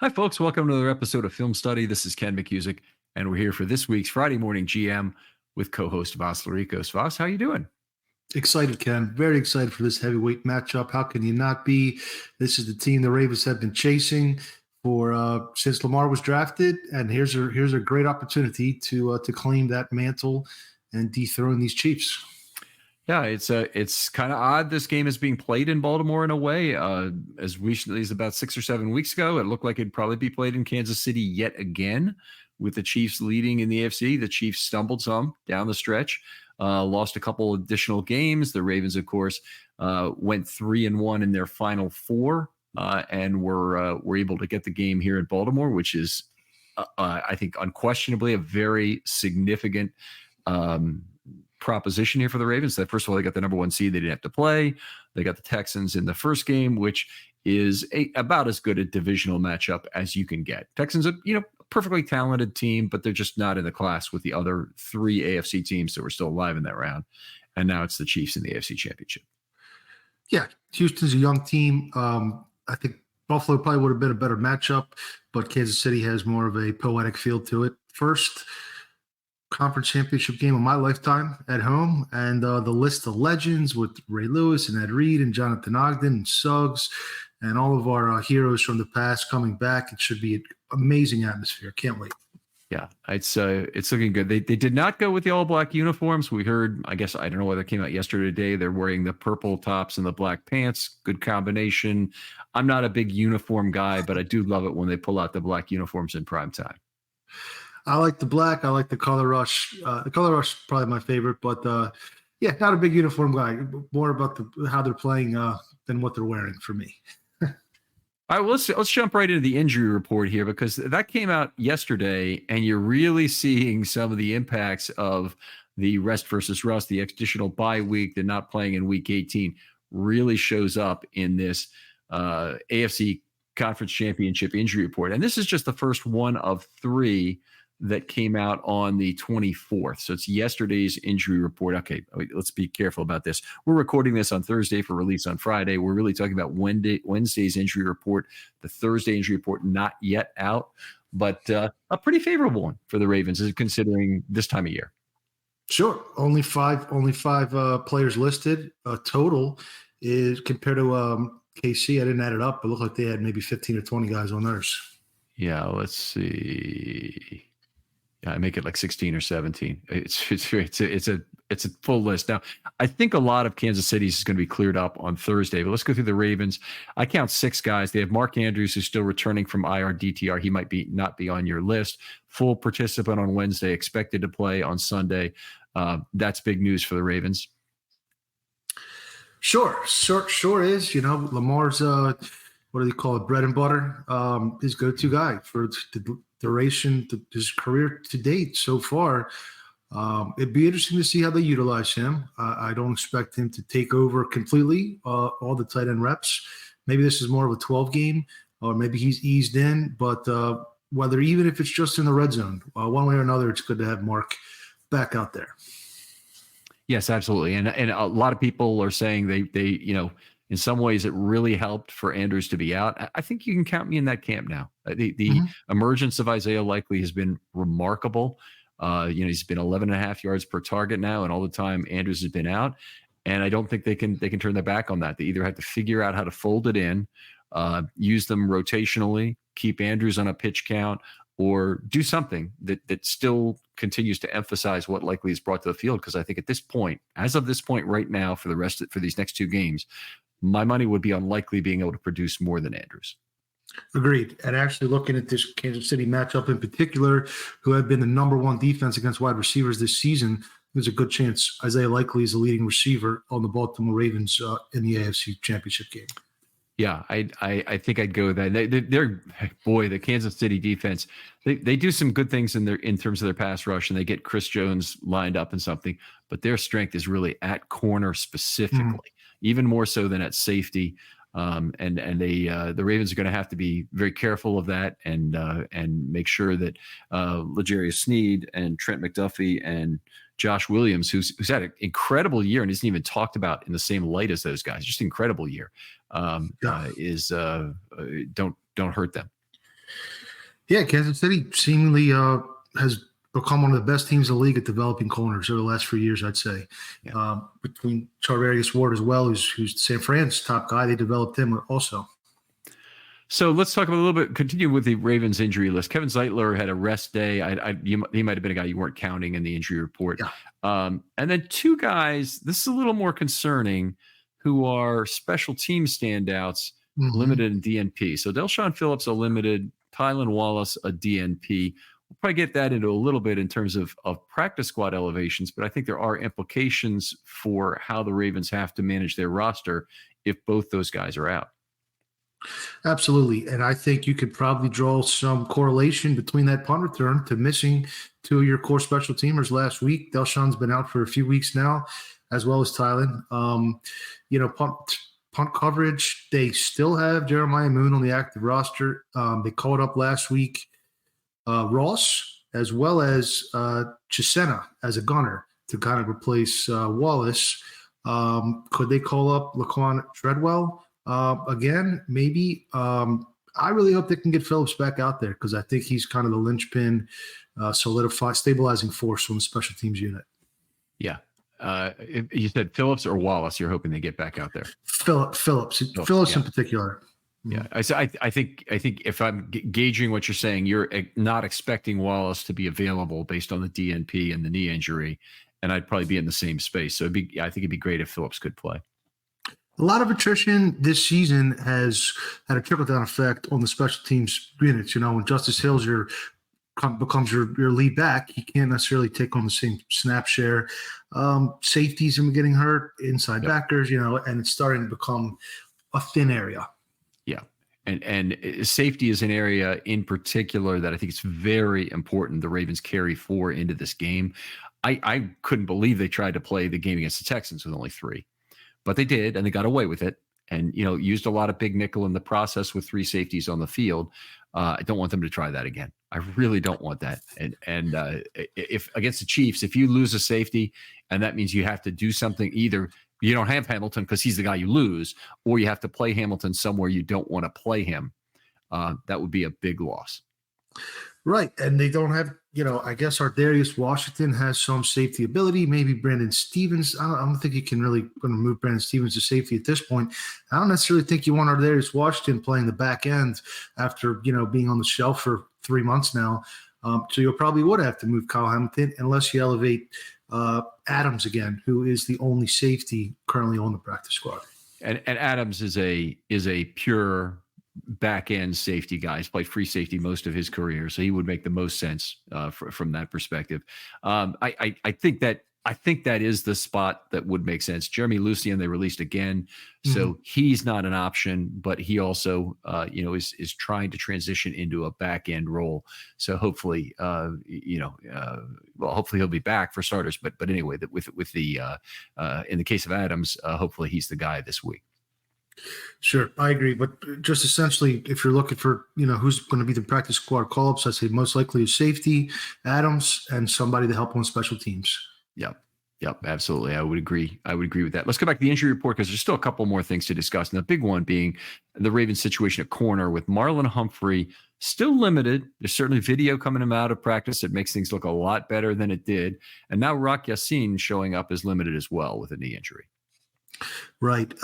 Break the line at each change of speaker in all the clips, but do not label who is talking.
Hi, folks. Welcome to another episode of Film Study. This is Ken McCusick, and we're here for this week's Friday Morning GM with co-host Vas Laricos. Vas, how you doing?
Excited, Ken. Very excited for this heavyweight matchup. How can you not be? This is the team the Ravens have been chasing for since Lamar was drafted, and here's a great opportunity to claim that mantle and dethrone these Chiefs.
Yeah, it's kind of odd. This game is being played in Baltimore in a way. As recently as about 6 or 7 weeks ago, it looked like it'd probably be played in Kansas City yet again, with the Chiefs leading in the AFC. The Chiefs stumbled some down the stretch, lost a couple additional games. The Ravens, of course, went 3-1 in their final four, and were able to get the game here in Baltimore, which is, I think, unquestionably a very significant proposition here for the Ravens. That first of all, they got the number one seed. They didn't have to play. They got the Texans in the first game, which is about as good a divisional matchup as you can get. Texans, perfectly talented team, but they're just not in the class with the other three AFC teams that were still alive in that round. And now it's the Chiefs in the AFC Championship.
Yeah, Houston's a young team. I think Buffalo probably would have been a better matchup, but Kansas City has more of a poetic feel to it. First conference championship game of my lifetime at home, and the list of legends with Ray Lewis and Ed Reed and Jonathan Ogden and Suggs and all of our heroes from the past coming back. It should be an amazing atmosphere. Can't wait.
Yeah, it's looking good. They did not go with the all black uniforms. We heard, I guess, I don't know whether it came out yesterday or today, they're wearing the purple tops and the black pants. Good combination. I'm not a big uniform guy, but I do love it when they pull out the black uniforms in prime time.
I like the black. I like the color rush. The color rush is probably my favorite, but yeah, not a big uniform guy. More about how they're playing than what they're wearing for me.
All right, well, let's jump right into the injury report here, because that came out yesterday, and you're really seeing some of the impacts of the rest versus rust, the additional bye week, the not playing in week 18 really shows up in this AFC Conference Championship injury report. And this is just the first one of three that came out on the 24th. So it's yesterday's injury report. Okay, let's be careful about this. We're recording this on Thursday for release on Friday. We're really talking about Wednesday's injury report. The Thursday injury report not yet out, but a pretty favorable one for the Ravens, considering this time of year.
Sure. Only five players listed. Total is compared to KC. I didn't add it up. It looked like they had maybe 15 or 20 guys on theirs.
Yeah, let's see. Yeah, I make it like 16 or 17. It's a full list. Now, I think a lot of Kansas City's is going to be cleared up on Thursday, but let's go through the Ravens. I count 6 guys. They have Mark Andrews, who's still returning from IR DTR. He might not be on your list. Full participant on Wednesday, expected to play on Sunday. That's big news for the Ravens.
Sure is. Lamar's what do they call it? Bread and butter. His go-to guy for the duration of his career to date so far. It'd be interesting to see how they utilize him. I don't expect him to take over completely all the tight end reps. Maybe this is more of a 12 game, or maybe he's eased in. But even if it's just in the red zone, one way or another, it's good to have Mark back out there.
Yes, absolutely. And a lot of people are saying they in some ways, it really helped for Andrews to be out. I think you can count me in that camp now. The emergence of Isaiah Likely has been remarkable. He's been 11.5 yards per target now, and all the time Andrews has been out. And I don't think they can turn their back on that. They either have to figure out how to fold it in, use them rotationally, keep Andrews on a pitch count, or do something that still continues to emphasize what Likely is brought to the field. Because I think at this point, as of this point right now, for these next two games, my money would be on Likely being able to produce more than Andrews.
Agreed. And actually looking at this Kansas City matchup in particular, who have been the number one defense against wide receivers this season, there's a good chance Isaiah Likely is the leading receiver on the Baltimore Ravens in the AFC Championship game.
Yeah, I think I'd go with that. The Kansas City defense, they do some good things in terms of their pass rush, and they get Chris Jones lined up in something, but their strength is really at corner specifically, even more so than at safety. And the Ravens are going to have to be very careful of that and make sure that L'Jarius Sneed and Trent McDuffie and Josh Williams, who's had an incredible year and isn't even talked about in the same light as those guys, just incredible year, don't hurt them.
Yeah, Kansas City seemingly has become one of the best teams in the league at developing corners over the last few years, I'd say.
Yeah.
Between Charvarius Ward as well, who's San Fran's top guy, they developed him also.
So let's talk about a little bit. Continue with the Ravens injury list. Kevin Zeitler had a rest day. He might have been a guy you weren't counting in the injury report.
Yeah.
And then two guys. This is a little more concerning, who are special team standouts, limited in DNP. So Delshon Phillips a limited, Tylan Wallace a DNP. We'll probably get that into a little bit in terms of practice squad elevations, but I think there are implications for how the Ravens have to manage their roster if both those guys are out.
Absolutely. And I think you could probably draw some correlation between that punt return to missing two of your core special teamers last week. Delshon's been out for a few weeks now, as well as Tylan. Punt coverage, they still have Jeremiah Moon on the active roster. They called up last week Ross as well as Chisena as a gunner to kind of replace Wallace. Could they call up Laquan Treadwell? Again, maybe. I really hope they can get Phillips back out there because I think he's kind of the linchpin, stabilizing force on the special teams unit.
Yeah. You said Phillips or Wallace. You're hoping they get back out there.
Phillips
yeah.
In particular.
Yeah, I think if I'm gauging what you're saying, you're not expecting Wallace to be available based on the DNP and the knee injury, and I'd probably be in the same space. So I think it'd be great if Phillips could play.
A lot of attrition this season has had a trickle-down effect on the special teams units. When Justice Hills becomes your lead back, he can't necessarily take on the same snap share. Safeties have been getting hurt, inside backers, and it's starting to become a thin area.
Yeah. And safety is an area in particular that I think it's very important the Ravens carry forward into this game. I couldn't believe they tried to play the game against the Texans with only 3. But they did, and they got away with it, and used a lot of big nickel in the process with 3 safeties on the field. I don't want them to try that again. I really don't want that. And if against the Chiefs, if you lose a safety, and that means you have to do something, either you don't have Hamilton because he's the guy you lose, or you have to play Hamilton somewhere you don't want to play him, that would be a big loss.
Right, and they don't have, I guess Ardarius Washington has some safety ability. Maybe Brandon Stevens. I don't think you can really going to move Brandon Stevens to safety at this point. I don't necessarily think you want Ardarius Washington playing the back end after, being on the shelf for 3 months now. So you'll probably would have to move Kyle Hamilton unless you elevate Adams again, who is the only safety currently on the practice squad.
And Adams is a pure back end safety guy. He's played free safety most of his career, so he would make the most sense from that perspective. I think that is the spot that would make sense. Jeremy Lucien they released again, so he's not an option, but he also is trying to transition into a back end role. So hopefully hopefully he'll be back for starters. But anyway, with the in the case of Adams, hopefully he's the guy this week.
Sure, I agree. But just essentially, if you're looking for, who's going to be the practice squad call-ups, I'd say most likely is safety, Adams, and somebody to help on special teams.
Yep, absolutely. I would agree with that. Let's go back to the injury report because there's still a couple more things to discuss. And the big one being the Ravens situation at corner with Marlon Humphrey still limited. There's certainly video coming out of practice that makes things look a lot better than it did. And now Rock Ya-Sin showing up as limited as well with a knee injury.
Right.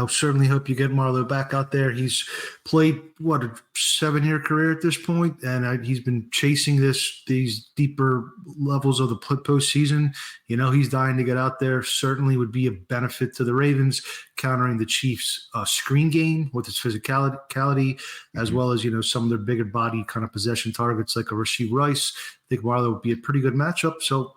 Certainly hope you get Marlo back out there. He's played, a 7-year career at this point, and he's been chasing these deeper levels of the postseason. He's dying to get out there. Certainly would be a benefit to the Ravens, countering the Chiefs' screen game with its physicality, as well as, some of their bigger body kind of possession targets like a Rashee Rice. I think Marlo would be a pretty good matchup. So,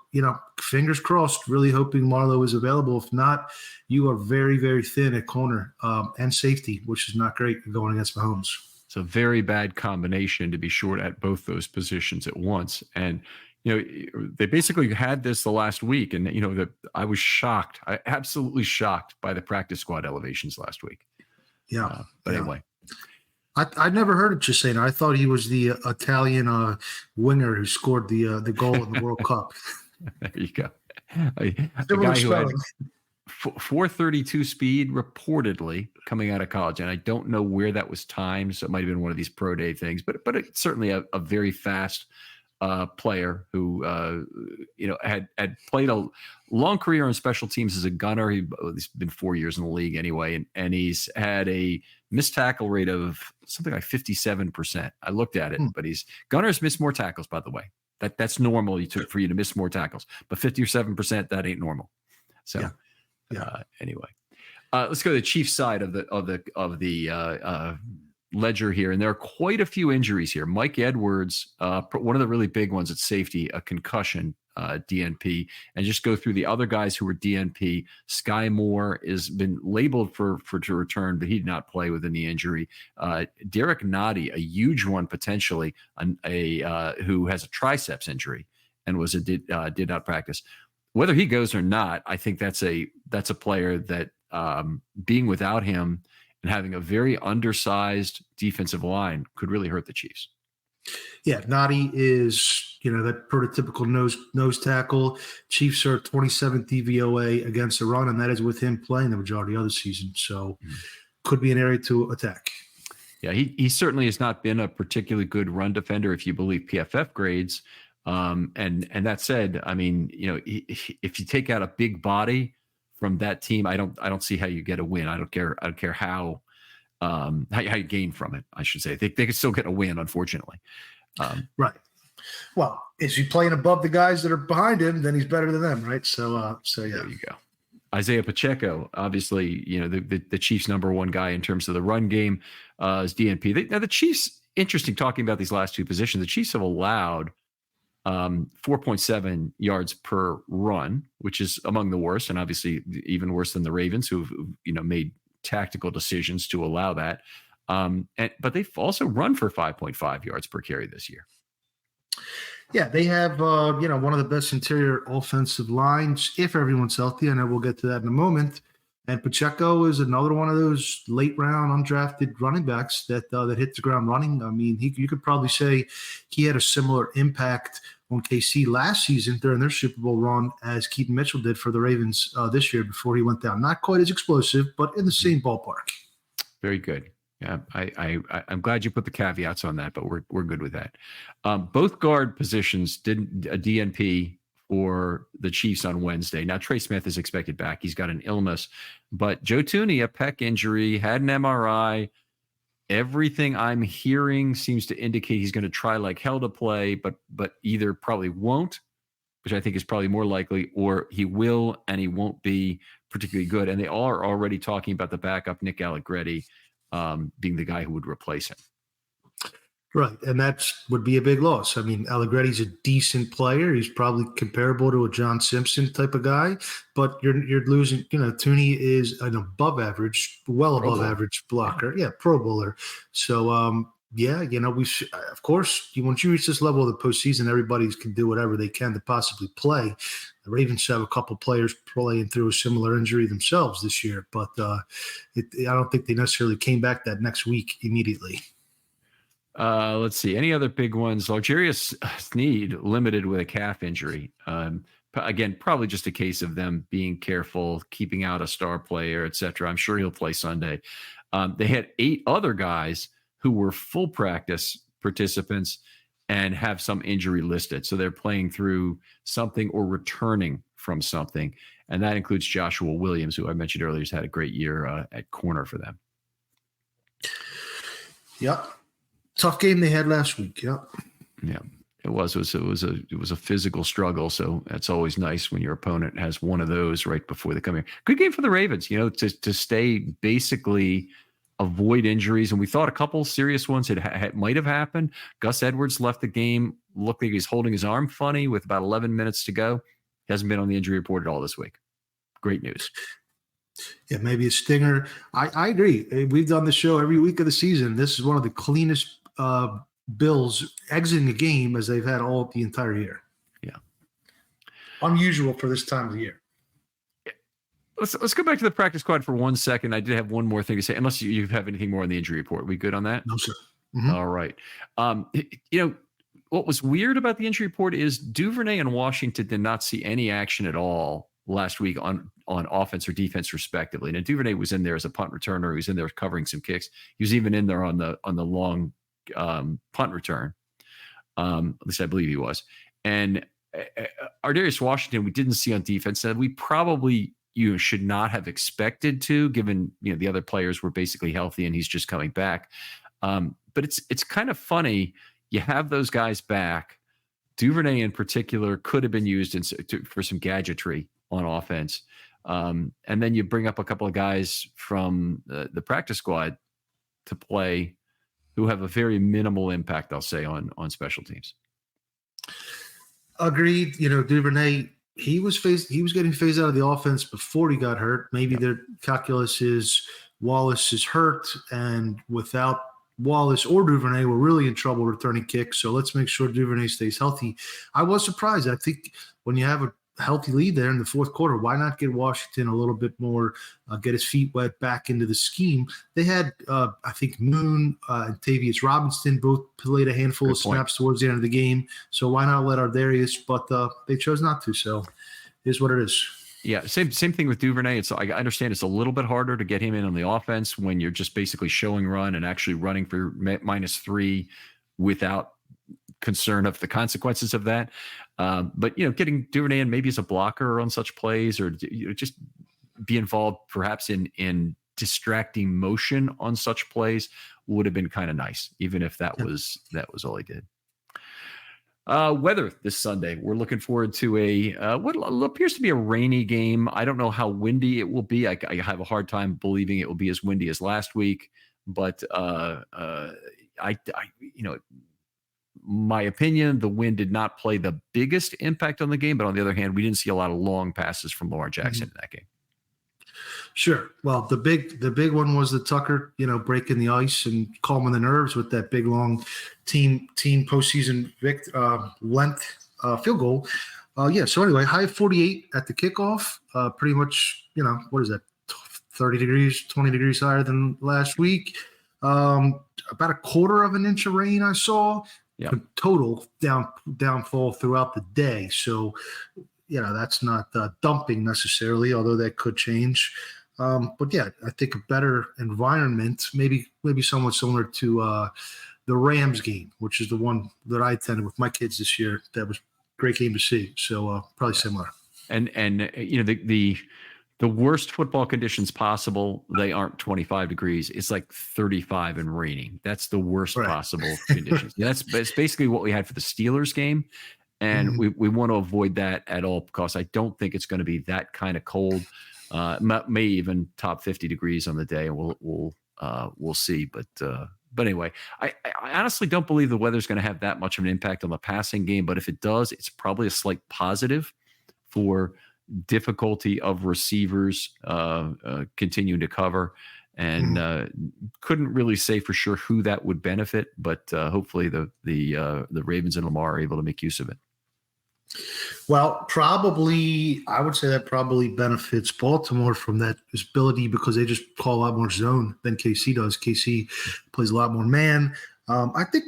fingers crossed, really hoping Marlo is available. If not, you are very, very thin at corner and safety, which is not great going against Mahomes.
It's a very bad combination to be short at both those positions at once. And, they basically had this the last week. And, I was shocked. I absolutely shocked by the practice squad elevations last week.
Yeah.
Anyway.
I never heard of Chisena. I thought he was the Italian winger who scored the goal in the World Cup.
There you go. The guy who had 432 speed reportedly coming out of college, and I don't know where that was timed, so it might have been one of these pro day things, but it's certainly a very fast player who had played a long career on special teams as a gunner. He's been 4 years in the league anyway, and he's had a missed tackle rate of something like 57%. I looked at it, but gunners miss more tackles, by the way. That's normal for you to miss more tackles, but 50 or 7%, that ain't normal. So anyway, let's go to the Chiefs side of the ledger here, and there are quite a few injuries here. Mike Edwards, one of the really big ones at safety, a concussion, DNP, and just go through the other guys who were DNP. Sky Moore has been labeled for to return, but he did not play with any injury. Derek Noddy, a huge one potentially, who has a triceps injury and did not practice. Whether he goes or not, I think that's a player that being without him and having a very undersized defensive line could really hurt the Chiefs.
Yeah, Noddy is, that prototypical nose tackle. Chiefs are 27th DVOA against the run, and that is with him playing the majority of the season. So could be an area to attack.
Yeah, he certainly has not been a particularly good run defender if you believe PFF grades. And that said, I mean, if you take out a big body from that team, I don't see how you get a win. I don't care how you gain from it. I should say they could still get a win, unfortunately.
Right. Well, is he playing above the guys that are behind him? Then he's better than them, right? So yeah.
There you go. Isaiah Pacheco, obviously, the Chiefs' number one guy in terms of the run game, is DNP. Now the Chiefs, interesting talking about these last two positions. The Chiefs have allowed 4.7 yards per run, which is among the worst, and obviously even worse than the Ravens, who've made tactical decisions to allow that. But they've also run for 5.5 yards per carry this year.
Yeah, they have one of the best interior offensive lines if everyone's healthy. I know we'll get to that in a moment. And Pacheco is another one of those late round undrafted running backs that hit the ground running. I mean, you could probably say he had a similar impact on KC last season during their Super Bowl run as Keaton Mitchell did for the Ravens this year before he went down. Not quite as explosive, but in the same ballpark.
Very good. Yeah, I'm glad you put the caveats on that, but we're good with that. Both guard positions did a DNP for the Chiefs on Wednesday. Now, Trey Smith is expected back. He's got an illness, but Joe Thuney, a pec injury, had an MRI. Everything I'm hearing seems to indicate he's going to try like hell to play, but either probably won't, which I think is probably more likely, or he will and he won't be particularly good. And they are already talking about the backup, Nick Allegretti, being the guy who would replace him.
Right, and that would be a big loss. I mean, Allegretti's a decent player. He's probably comparable to a John Simpson type of guy, but you're losing. Thuney is an above average, above average blocker. Yeah, Pro Bowler. So, of course, once you reach this level of the postseason, everybody can do whatever they can to possibly play. The Ravens have a couple players playing through a similar injury themselves this year, but I don't think they necessarily came back that next week immediately.
Let's see. Any other big ones? L'Jarius Sneed limited with a calf injury. Again, probably just a case of them being careful, keeping out a star player, etc. I'm sure he'll play Sunday. They had 8 other guys who were full practice participants and have some injury listed. So they're playing through something or returning from something. And that includes Joshua Williams, who I mentioned earlier has had a great year at corner for them.
Yep. Tough game they had last week. Yep. Yeah,
it was a physical struggle. So that's always nice when your opponent has one of those right before they come here. Good game for the Ravens, to stay basically avoid injuries. And we thought a couple serious ones might have happened. Gus Edwards left the game, looked like he's holding his arm funny with about 11 minutes to go. He hasn't been on the injury report at all this week. Great news.
Yeah, maybe a stinger. I agree. We've done the show every week of the season. This is one of the cleanest Bills exiting the game as they've had all the entire year.
Yeah.
Unusual for this time of the year.
Let's go back to the practice squad for 1 second. I did have one more thing to say, unless you have anything more on the injury report. We good on that?
No, sir.
Mm-hmm. All right. What was weird about the injury report is Duvernay and Washington did not see any action at all last week on on offense or defense, respectively. And Duvernay was in there as a punt returner. He was in there covering some kicks. He was even in there on the long punt return. At least I believe he was. And Ardarius Washington, we didn't see on defense, and we probably should not have expected to, given the other players were basically healthy and he's just coming back. But it's kind of funny. You have those guys back. Duvernay in particular could have been used for some gadgetry on offense. And then you bring up a couple of guys from the practice squad to play who have a very minimal impact, I'll say, on special teams.
Agreed. Duvernay, he was getting phased out of the offense before he got hurt. Maybe their calculus is Wallace is hurt, and without Wallace or Duvernay, we're really in trouble returning kicks. So let's make sure Duvernay stays healthy. I was surprised. I think when you have a healthy lead there in the fourth quarter, why not get Washington a little bit more, get his feet wet back into the scheme? They had, I think, Moon and Tavius Robinson both played a handful of snaps towards the end of the game. So why not let Ardarius? But they chose not to. So it is what it is.
Yeah, same thing with Duvernay. I understand it's a little bit harder to get him in on the offense when you're just basically showing run and actually running for -3 without concern of the consequences of that. But getting Duvernay in maybe as a blocker on such plays, or just be involved perhaps in distracting motion on such plays would have been kind of nice, even if that was all he did. Weather this Sunday. We're looking forward to what appears to be a rainy game. I don't know how windy it will be. I have a hard time believing it will be as windy as last week, but my opinion, the wind did not play the biggest impact on the game, but on the other hand, we didn't see a lot of long passes from Lamar Jackson in that game.
Sure. Well, the big one was the Tucker, breaking the ice and calming the nerves with that big long team postseason length field goal. So anyway, high 48 at the kickoff. Pretty much, what is that? 30 degrees, 20 degrees higher than last week. About a quarter of an inch of rain I saw. Yeah. Total downfall throughout the day. So, that's not dumping necessarily, although that could change. But yeah, I think a better environment, maybe somewhat similar to the Rams game, which is the one that I attended with my kids this year. That was a great game to see. So probably similar.
And the worst football conditions possible, they aren't 25 degrees. It's like 35 and raining. That's the worst possible conditions. That's basically what we had for the Steelers game. And we want to avoid that at all, because I don't think it's going to be that kind of cold. May even top 50 degrees on the day, and we'll see. But anyway, I honestly don't believe the weather's going to have that much of an impact on the passing game. But if it does, it's probably a slight positive for difficulty of receivers continuing to cover. And couldn't really say for sure who that would benefit, but hopefully the Ravens and Lamar are able to make use of it.
Well, I would say that probably benefits Baltimore from that ability, because they just call a lot more zone than KC does. KC plays a lot more man. I think,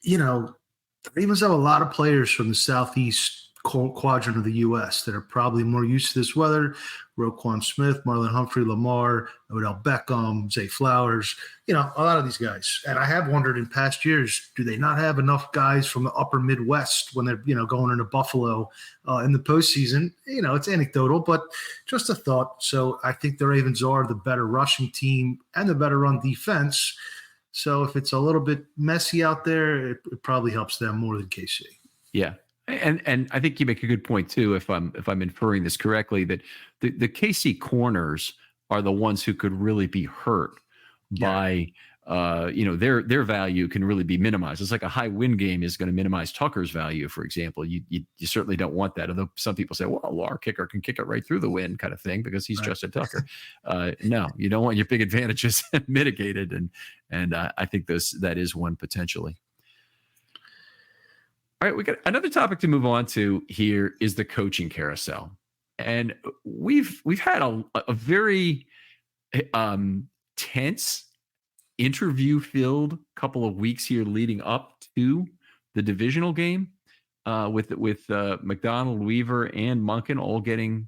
the Ravens have a lot of players from the southeast quadrant of the U.S. that are probably more used to this weather. Roquan Smith, Marlon Humphrey, Lamar, Odell Beckham, Zay Flowers, a lot of these guys. And I have wondered in past years, do they not have enough guys from the upper Midwest when they're, going into Buffalo in the postseason? It's anecdotal, but just a thought. So I think the Ravens are the better rushing team and the better run defense. So if it's a little bit messy out there, it probably helps them more than KC.
Yeah. And I think you make a good point too, if I'm inferring this correctly, that the KC corners are the ones who could really be hurt by their value can really be minimized. It's like a high win game is going to minimize Tucker's value, for example. You certainly don't want that. Although some people say, well, our kicker can kick it right through the wind, kind of thing, because he's just a Tucker. No, you don't want your big advantages mitigated, and I think that is one potentially. All right, we got another topic to move on to here is the coaching carousel. And we've had a very tense interview-filled couple of weeks here leading up to the divisional game with McDonald, Weaver, and Monken all getting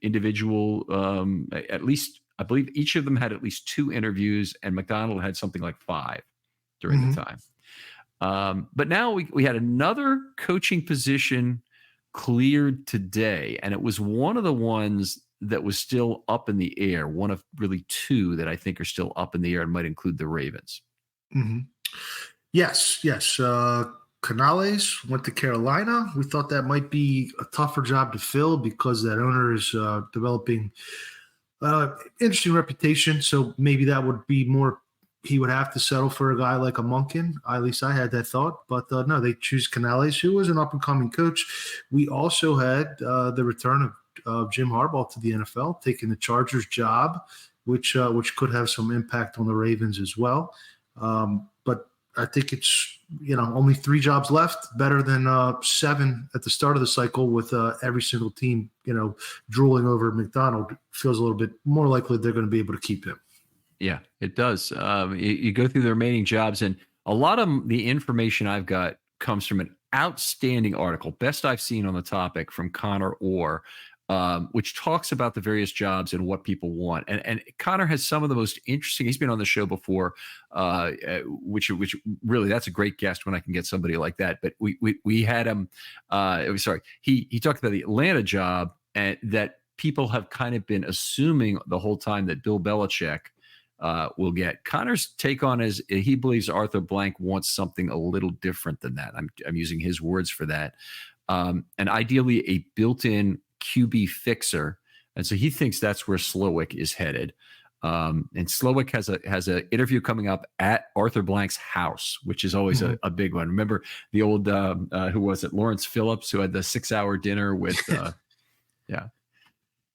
individual, at least I believe each of them had at least 2 interviews, and McDonald had something like 5 during the time. But now we had another coaching position cleared today, and it was one of the ones that was still up in the air, one of really 2 that I think are still up in the air and might include the Ravens.
Yes. Canales went to Carolina. We thought that might be a tougher job to fill because that owner is developing interesting reputation. So maybe that would be more. He would have to settle for a guy like a Monken. At least I had that thought. But no, they choose Canales, who was an up-and-coming coach. We also had the return of Jim Harbaugh to the NFL, taking the Chargers job, which could have some impact on the Ravens as well. But I think it's, only 3 jobs left, better than 7 at the start of the cycle with every single team, drooling over McDonald. Feels a little bit more likely they're going to be able to keep him.
Yeah, it does. You go through the remaining jobs, and a lot of the information I've got comes from an outstanding article, best I've seen on the topic, from Connor Orr, which talks about the various jobs and what people want. And Connor has some of the most interesting. He's been on the show before, which really, that's a great guest when I can get somebody like that. But we had him. He talked about the Atlanta job, and that people have kind of been assuming the whole time that Bill Belichick will get. Connor's take on is he believes Arthur Blank wants something a little different than that. I'm using his words for that. And ideally a built-in QB fixer. And so he thinks that's where Slowick is headed. And Slowick has a interview coming up at Arthur Blank's house, which is always a big one. Remember the old, who was it? Lawrence Phillips, who had the 6-hour dinner with,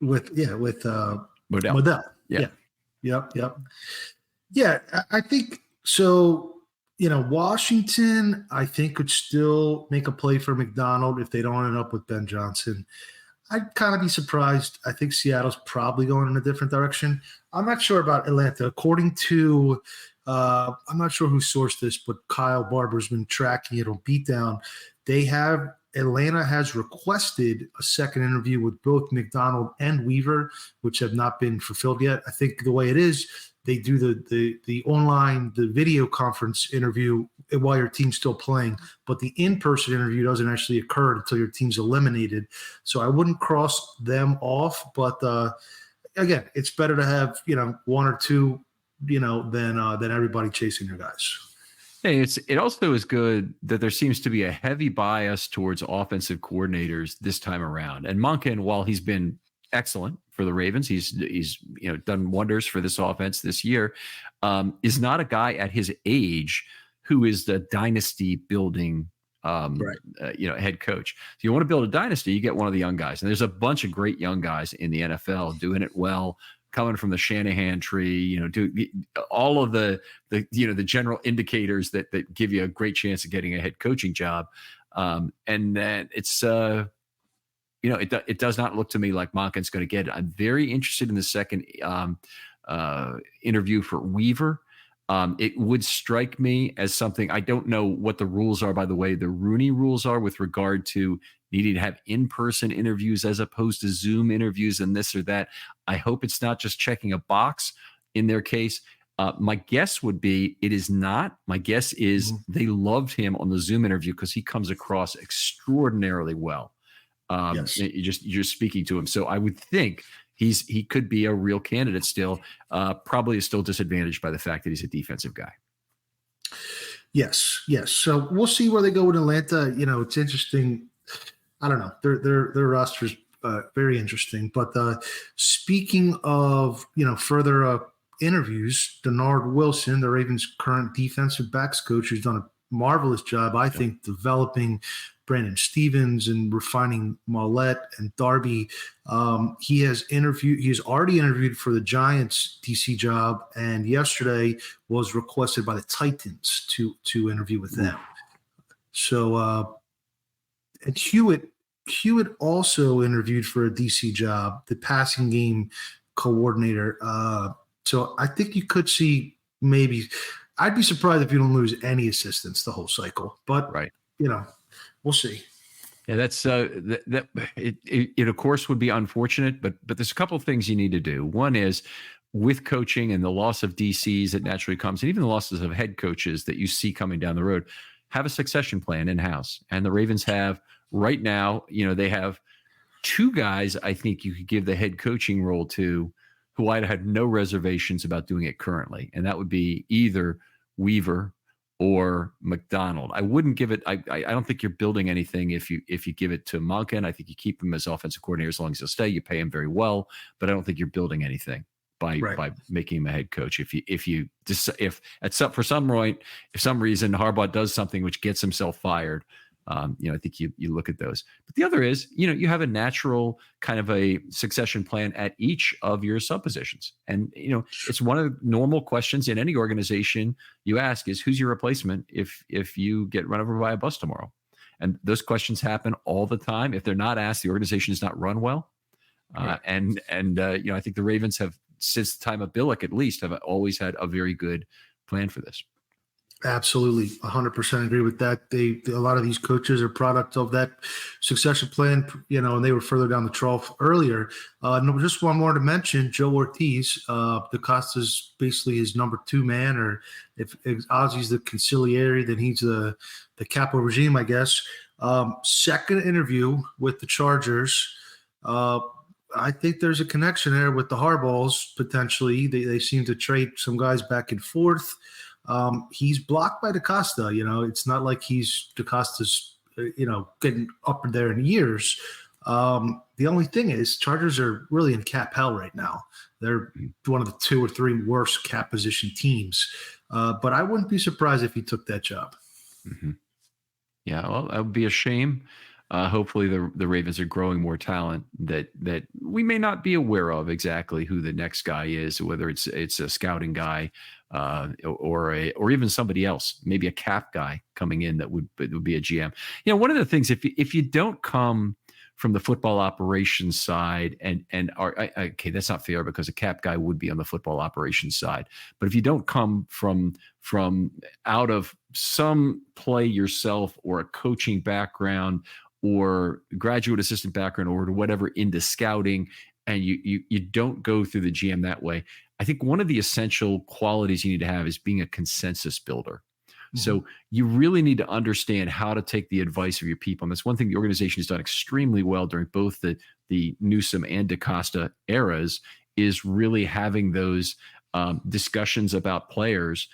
with
Modell.
Yeah. Yep. Yeah, I think so. Washington, I think, could still make a play for McDonald if they don't end up with Ben Johnson. I'd kind of be surprised. I think Seattle's probably going in a different direction. I'm not sure about Atlanta. According to, I'm not sure who sourced this, but Kyle Barber's been tracking it on Beatdown. Atlanta has requested a second interview with both McDonald and Weaver, which have not been fulfilled yet. I think the way it is, they do the online, the video conference interview while your team's still playing, but the in-person interview doesn't actually occur until your team's eliminated. So I wouldn't cross them off, but again, it's better to have 1 or 2 than everybody chasing your guys.
Hey, it also is good that there seems to be a heavy bias towards offensive coordinators this time around. And Monken, while he's been excellent for the Ravens, he's done wonders for this offense this year, is not a guy at his age who is the dynasty building head coach. If you want to build a dynasty, you get one of the young guys. And there's a bunch of great young guys in the NFL doing it well, coming from the Shanahan tree, do all of the general indicators that give you a great chance of getting a head coaching job. And then it's, it does not look to me like Monken's going to get it. I'm very interested in the second interview for Weaver. It would strike me as something, I don't know what the rules are, by the way, the Rooney rules are with regard to needing to have in-person interviews as opposed to Zoom interviews and this or that. I hope it's not just checking a box in their case. My guess would be it is not. My guess is they loved him on the Zoom interview because he comes across extraordinarily well.
Yes.
You're speaking to him. So I would think he could be a real candidate still, probably is still disadvantaged by the fact that he's a defensive guy.
Yes. So we'll see where they go with Atlanta. It's interesting. I don't know. Their roster's very interesting. But speaking of, further interviews, Denard Wilson, the Ravens' current defensive backs coach, who's done a marvelous job, I think, developing Brandon Stevens and refining Mollett and Darby. He has already interviewed for the Giants DC job, and yesterday was requested by the Titans to interview with them. So, and Hewitt also interviewed for a DC job, the passing game coordinator. So I think you could see maybe. I'd be surprised if you don't lose any assistants the whole cycle, but
right.
We'll see.
Yeah, that's it of course would be unfortunate, but there's a couple of things you need to do. One is with coaching and the loss of DCs that naturally comes, and even the losses of head coaches that you see coming down the road, have a succession plan in house. And the Ravens have right now, they have two guys I think you could give the head coaching role to, who I'd had no reservations about doing it currently, and that would be either Weaver or McDonald. I wouldn't give it. I don't think you're building anything if you give it to Monken. I think you keep him as offensive coordinator as long as he'll stay. You pay him very well, but I don't think you're building anything by making him a head coach. If for some reason Harbaugh does something which gets himself fired, I think you look at those. But the other is, you have a natural kind of a succession plan at each of your sub positions. And, it's one of the normal questions in any organization you ask is, who's your replacement if you get run over by a bus tomorrow? And those questions happen all the time. If they're not asked, the organization is not run well. Right. I think the Ravens have, since the time of Billick at least, have always had a very good plan for this.
Absolutely, 100% agree with that. A lot of these coaches are product of that succession plan, and they were further down the trough earlier. Just one more to mention, Joe Ortiz. DaCosta's basically his number two man, or if Ozzy's the conciliary, then he's the capo regime, I guess. Second interview with the Chargers. I think there's a connection there with the Harbaughs, potentially. They seem to trade some guys back and forth. He's blocked by DaCosta. It's not like DaCosta's, getting up there in years. The only thing is Chargers are really in cap hell right now. They're one of the 2 or 3 worst cap position teams. But I wouldn't be surprised if he took that job.
Mm-hmm. Yeah, well, that would be a shame. Hopefully the Ravens are growing more talent that we may not be aware of exactly who the next guy is, whether it's a scouting guy or even somebody else, maybe a cap guy coming in that would be a GM. One of the things, if you don't come from the football operations side and are okay, that's not fair because a cap guy would be on the football operations side. But if you don't come from out of some play yourself or a coaching background or graduate assistant background or whatever into scouting, and you don't go through the GM that way, I think one of the essential qualities you need to have is being a consensus builder. Mm-hmm. So you really need to understand how to take the advice of your people. And that's one thing the organization has done extremely well during both the Newsome and DaCosta eras, is really having those discussions about players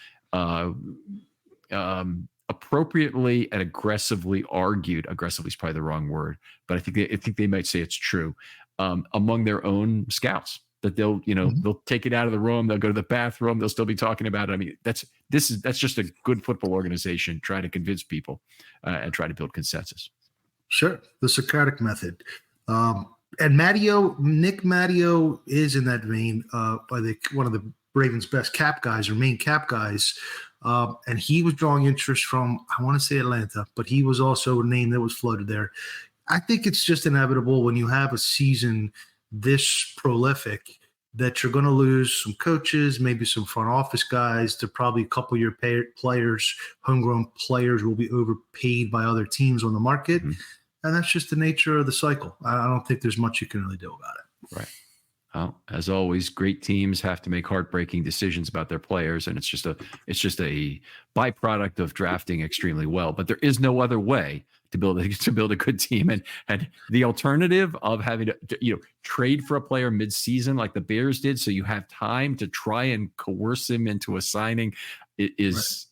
appropriately and aggressively argued. Aggressively is probably the wrong word, but I think they might say it's true among their own scouts. That they'll they'll take it out of the room, they'll go to the bathroom, they'll still be talking about it. I mean, that's just a good football organization trying to convince people and try to build consensus.
Sure, the Socratic method. And Nick Matteo is in that vein. One of the Ravens' best cap guys or main cap guys. And he was drawing interest from, I want to say Atlanta, but he was also a name that was floated there. I think it's just inevitable when you have a season this prolific that you're going to lose some coaches, maybe some front office guys. To probably a couple of your players, homegrown players, will be overpaid by other teams on the market. Mm-hmm. And that's just the nature of the cycle. I don't think there's much you can really do about it.
Right. Well, as always, great teams have to make heartbreaking decisions about their players, and it's just a byproduct of drafting extremely well. But there is no other way to build a good team, and the alternative of having to trade for a player mid-season like the Bears did, so you have time to try and coerce him into a signing, is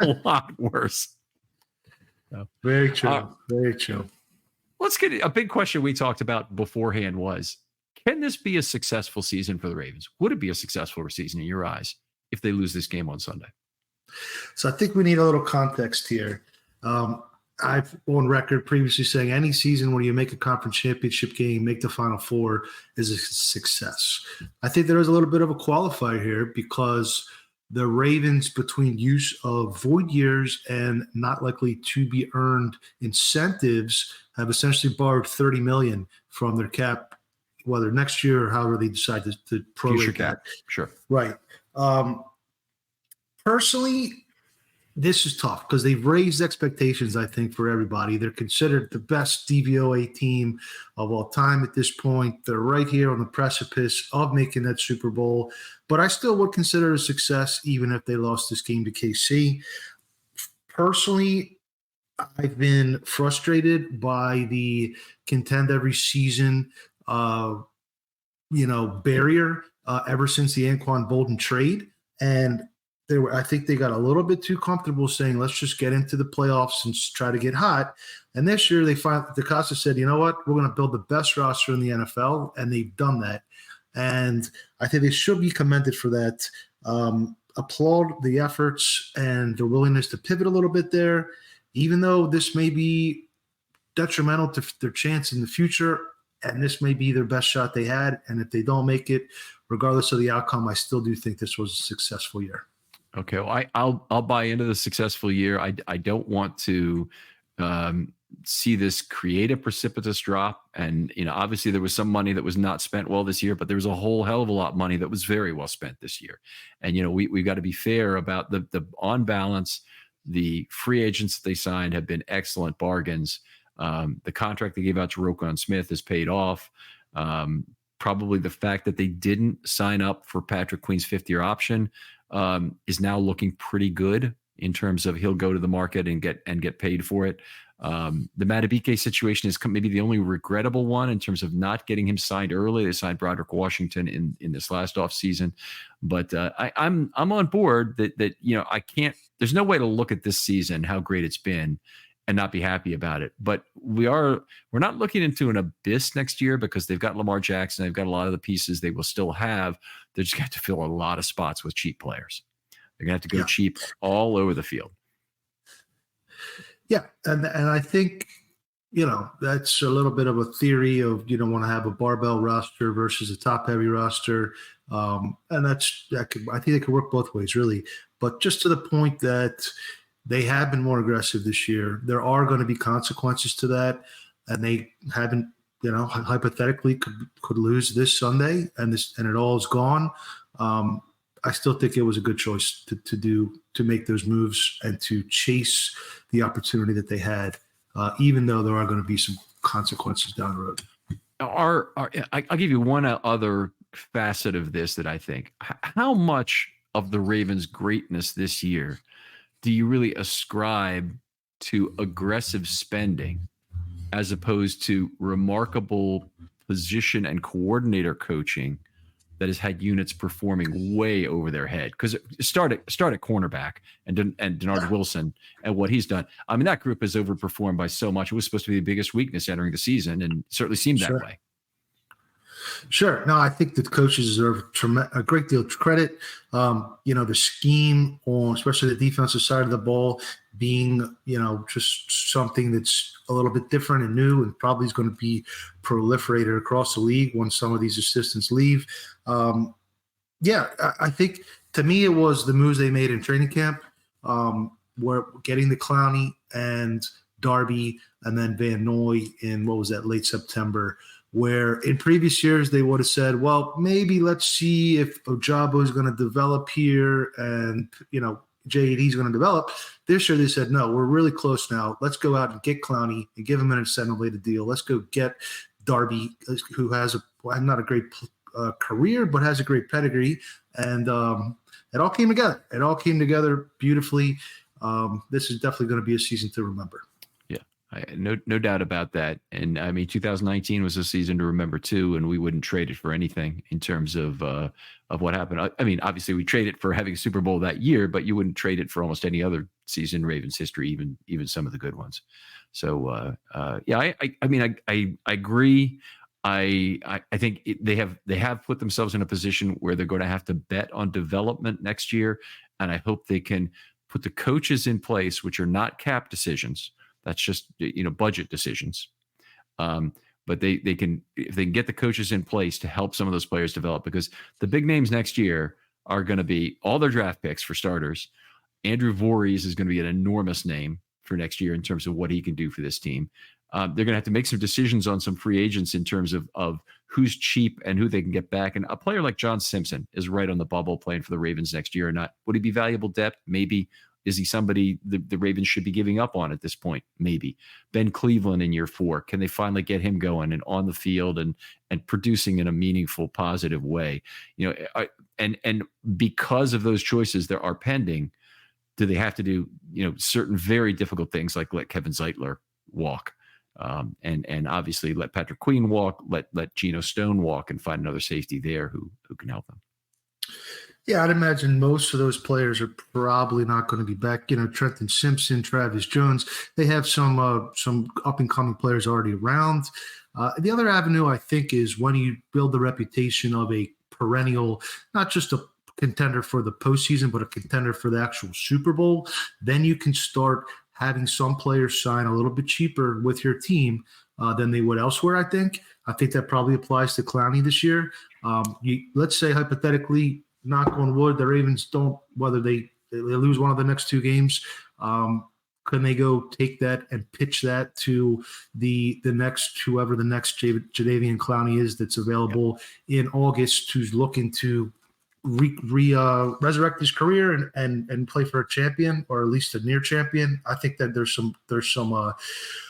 a lot worse. So,
very true. Very true.
Let's get a big question we talked about beforehand was, can this be a successful season for the Ravens? Would it be a successful season in your eyes if they lose this game on Sunday?
So I think we need a little context here. I've on record previously saying any season where you make a conference championship game, make the Final Four, is a success. I think there is a little bit of a qualifier here because the Ravens, between use of void years and not likely to be earned incentives, have essentially borrowed $30 million from their cap, whether next year or however they decide to prorate
cap. Sure.
Right. Personally, This is tough because they've raised expectations, I think, for everybody. They're considered the best DVOA team of all time at this point. They're right here on the precipice of making that Super Bowl. But I still would consider it a success, even if they lost this game to KC. Personally, I've been frustrated by the contend every season, barrier ever since the Anquan Bolden trade. And I think they got a little bit too comfortable saying, let's just get into the playoffs and try to get hot. And this year DeCosta said, you know what, we're going to build the best roster in the NFL. And they've done that. And I think they should be commended for that. Applaud the efforts and their willingness to pivot a little bit there, even though this may be detrimental to their chance in the future. And this may be their best shot they had. And if they don't make it, regardless of the outcome, I still do think this was a successful year.
Okay, well, I'll buy into the successful year. I don't want to see this create a precipitous drop. And obviously there was some money that was not spent well this year, but there was a whole hell of a lot of money that was very well spent this year. And we've got to be fair about the on balance. The free agents that they signed have been excellent bargains. The contract they gave out to Roquan Smith has paid off. Probably the fact that they didn't sign up for Patrick Queen's fifth-year option is now looking pretty good in terms of he'll go to the market and get paid for it. The Madubuike situation is maybe the only regrettable one in terms of not getting him signed early. They signed Broderick Washington in this last offseason. But I'm on board that I can't. There's no way to look at this season, how great it's been, and not be happy about it. But we're not looking into an abyss next year because they've got Lamar Jackson. They've got a lot of the pieces they will still have. They just got to fill a lot of spots with cheap players. They're going to have to go cheap all over the field.
Yeah. And I think, that's a little bit of a theory of you don't want to have a barbell roster versus a top heavy roster. And I think it could work both ways, really. But just to the point that they have been more aggressive this year. There are going to be consequences to that, and they haven't, hypothetically could lose this Sunday, and it all is gone. I still think it was a good choice to make those moves and to chase the opportunity that they had, even though there are going to be some consequences down the road.
I'll give you one other facet of this that I think. How much of the Ravens' greatness this year do you really ascribe to aggressive spending as opposed to remarkable position and coordinator coaching that has had units performing way over their head? Because start at cornerback and Denard Wilson and what he's done. I mean, that group has overperformed by so much. It was supposed to be the biggest weakness entering the season, and certainly seemed that way.
Sure. No, I think the coaches deserve a great deal of credit. The scheme on, especially the defensive side of the ball, being, just something that's a little bit different and new and probably is going to be proliferated across the league when some of these assistants leave. I think to me, it was the moves they made in training camp, where getting the Clowney and Darby and then Van Noy in, late September, where in previous years they would have said, well, maybe let's see if Ojabo is going to develop here and, JD is going to develop. This year they said, no, we're really close now. Let's go out and get Clowney and give him an incentive-related deal. Let's go get Darby, who has not a great career, but has a great pedigree. And it all came together. It all came together beautifully. This is definitely going to be a season to remember.
No doubt about that. And I mean, 2019 was a season to remember too, and we wouldn't trade it for anything in terms of what happened. I mean, obviously we trade it for having a Super Bowl that year, but you wouldn't trade it for almost any other season in Ravens history, even some of the good ones. So I agree. I think they have put themselves in a position where they're going to have to bet on development next year, and I hope they can put the coaches in place, which are not cap decisions. That's just budget decisions. But they can, if they can get the coaches in place to help some of those players develop, because the big names next year are going to be all their draft picks for starters. Andrew Voorhees is going to be an enormous name for next year in terms of what he can do for this team. They're going to have to make some decisions on some free agents in terms of who's cheap and who they can get back. And a player like John Simpson is right on the bubble playing for the Ravens next year or not. Would he be valuable depth? Maybe. Is he somebody the Ravens should be giving up on at this point? Maybe. Ben Cleveland in year 4. Can they finally get him going and on the field and producing in a meaningful, positive way? And because of those choices that are pending, do they have to do certain very difficult things like let Kevin Zeitler walk, and obviously let Patrick Queen walk, let Geno Stone walk, and find another safety there who can help them?
Yeah, I'd imagine most of those players are probably not going to be back. Trenton Simpson, Travis Jones, they have some up and coming players already around. The other avenue, I think, is when you build the reputation of a perennial, not just a contender for the postseason, but a contender for the actual Super Bowl. Then you can start having some players sign a little bit cheaper with your team than they would elsewhere. I think that probably applies to Clowney this year. Let's say hypothetically, knock on wood, the Ravens don't, whether they lose one of the next 2 games, can they go take that and pitch that to the next, whoever the next Jadeveon Clowney is that's available in August, who's looking to resurrect his career and play for a champion, or at least a near champion? I think that there's some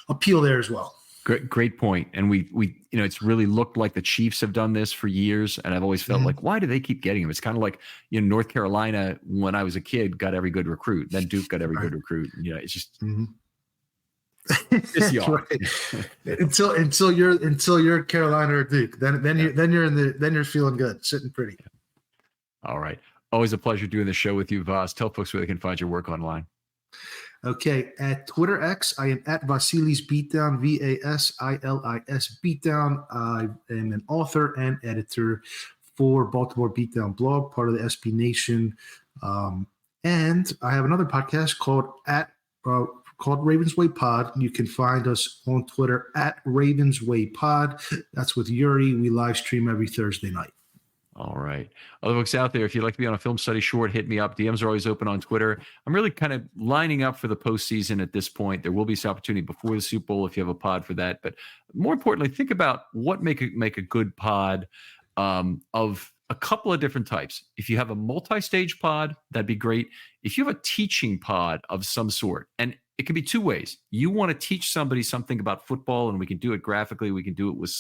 appeal there as well.
Great point. And we it's really looked like the Chiefs have done this for years, and I've always felt like, why do they keep getting them? It's kind of like North Carolina when I was a kid got every good recruit, then Duke got every good recruit. It's just it's
right. until you're Carolina or Duke, then you're feeling good, sitting pretty.
All right, always a pleasure doing the show with you, Vas. Tell folks where they can find your work online.
Okay, at Twitter X, I am at Vasilis Beatdown, Vasilis Beatdown. I am an author and editor for Baltimore Beatdown blog, part of the SB Nation. And I have another podcast called Ravens Way Pod. You can find us on Twitter at Ravens Way Pod. That's with Yuri. We live stream every Thursday night.
All right. Other folks out there, if you'd like to be on a Film Study short, hit me up. DMs are always open on Twitter. I'm really kind of lining up for the postseason at this point. There will be some opportunity before the Super Bowl if you have a pod for that. But more importantly, think about what make a good pod of a couple of different types. If you have a multi-stage pod, that'd be great. If you have a teaching pod of some sort, and it can be 2 ways. You want to teach somebody something about football, and we can do it graphically. We can do it with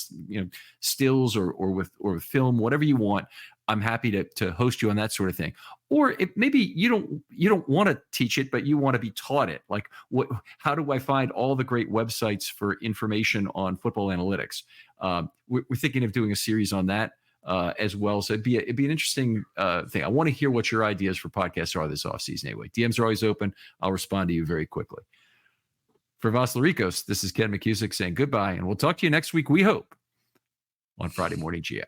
stills or with film, whatever you want. I'm happy to host you on that sort of thing. Or if maybe you don't want to teach it, but you want to be taught it. Like, how do I find all the great websites for information on football analytics? We're thinking of doing a series on that as well. So it'd be an interesting thing. I want to hear what your ideas for podcasts are this offseason anyway. DMs are always open. I'll respond to you very quickly. For Vas Larikos, this is Ken McCusick saying goodbye, and we'll talk to you next week, we hope, on Friday Morning GM.